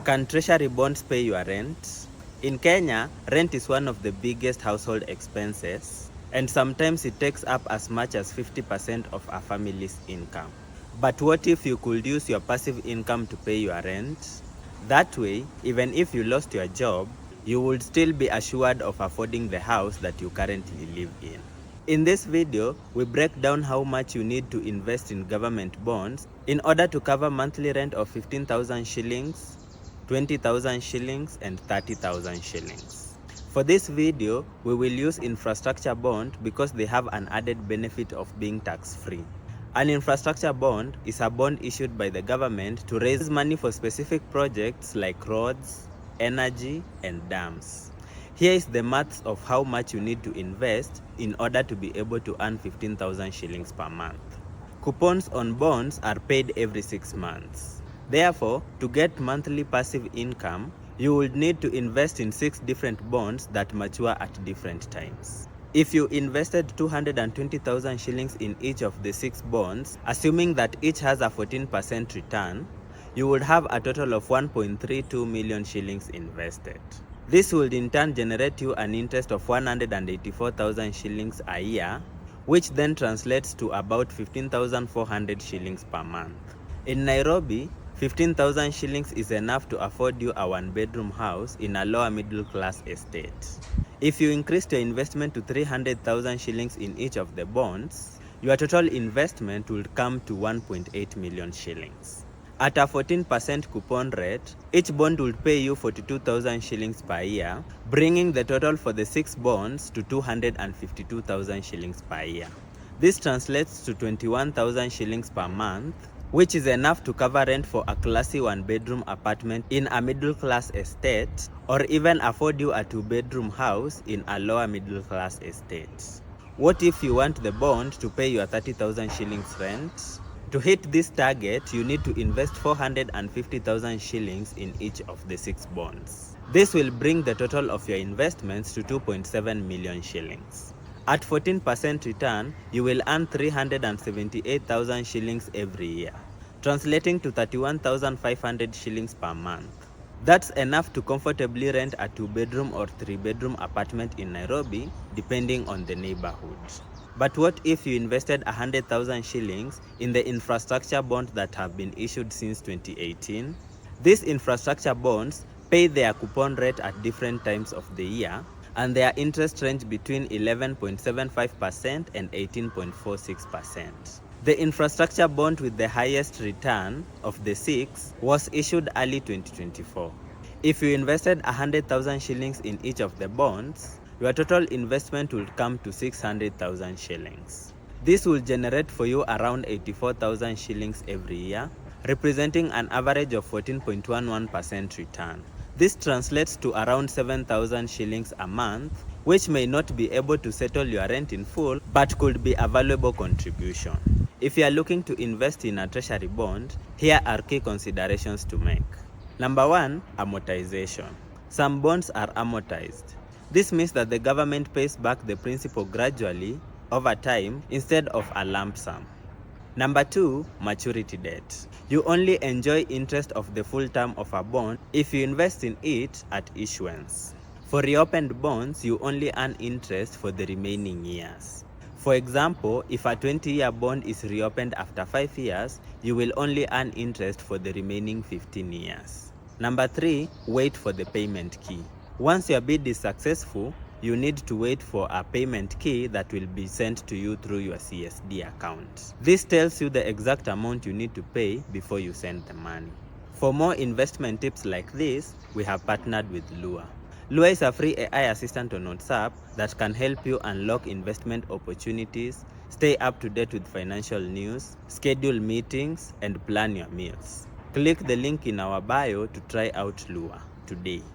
Can treasury bonds pay your rent? In Kenya, rent is one of the biggest household expenses, and sometimes it takes up as much as 50% of a family's income. But what if you could use your passive income to pay your rent? That way, even if you lost your job, you would still be assured of affording the house that you currently live in. In this video, we break down how much you need to invest in government bonds in order to cover monthly rent of 15,000 shillings, 20,000 shillings, and 30,000 shillings. For this video, we will use infrastructure bond because they have an added benefit of being tax-free. An infrastructure bond is a bond issued by the government to raise money for specific projects like roads, energy, and dams. Here is the maths of how much you need to invest in order to be able to earn 15,000 shillings per month. Coupons on bonds are paid every 6 months. Therefore, to get monthly passive income, you will need to invest in 6 different bonds that mature at different times. If you invested 220,000 shillings in each of the 6 bonds, assuming that each has a 14% return, you would have a total of 1.32 million shillings invested. This would in turn generate you an interest of 184,000 shillings a year, which then translates to about 15,400 shillings per month. In Nairobi, 15,000 shillings is enough to afford you a 1-bedroom house in a lower middle class estate. If you increased your investment to 300,000 shillings in each of the bonds, your total investment would come to 1.8 million shillings. At a 14% coupon rate, each bond would pay you 42,000 shillings per year, bringing the total for the 6 bonds to 252,000 shillings per year. This translates to 21,000 shillings per month, which is enough to cover rent for a classy 1-bedroom apartment in a middle-class estate, or even afford you a 2-bedroom house in a lower middle-class estate. What if you want the bond to pay your 30,000 shillings rent? To hit this target, you need to invest 450,000 shillings in each of the 6 bonds. This will bring the total of your investments to 2.7 million shillings. At 14% return, you will earn 378,000 shillings every year, translating to 31,500 shillings per month. That's enough to comfortably rent a 2-bedroom or 3-bedroom apartment in Nairobi, depending on the neighborhood. But what if you invested 100,000 shillings in the infrastructure bonds that have been issued since 2018? These infrastructure bonds pay their coupon rate at different times of the year, and their interest range between 11.75% and 18.46%. The infrastructure bond with the highest return of the 6 was issued early 2024. If you invested 100,000 shillings in each of the bonds, your total investment will come to 600,000 shillings. This will generate for you around 84,000 shillings every year, representing an average of 14.11% return. This translates to around 7,000 shillings a month, which may not be able to settle your rent in full, but could be a valuable contribution. If you are looking to invest in a treasury bond, here are key considerations to make. Number 1, amortization. Some bonds are amortized. This means that the government pays back the principal gradually over time instead of a lump sum. Number 2, maturity date. You only enjoy interest of the full term of a bond if you invest in it at issuance. For reopened bonds, you only earn interest for the remaining years. For example, if a 20-year bond is reopened after 5 years, you will only earn interest for the remaining 15 years. Number 3, wait for the payment key. Once your bid is successful, you need to wait for a payment key that will be sent to you through your CSD account. This tells you the exact amount you need to pay before you send the money. For more investment tips like this, we have partnered with 𝐊𝐬𝐡. 𝐊𝐬𝐡 is a free AI assistant on WhatsApp that can help you unlock investment opportunities, stay up to date with financial news, schedule meetings, and plan your meals. Click the link in our bio to try out 𝐊𝐬𝐡 today.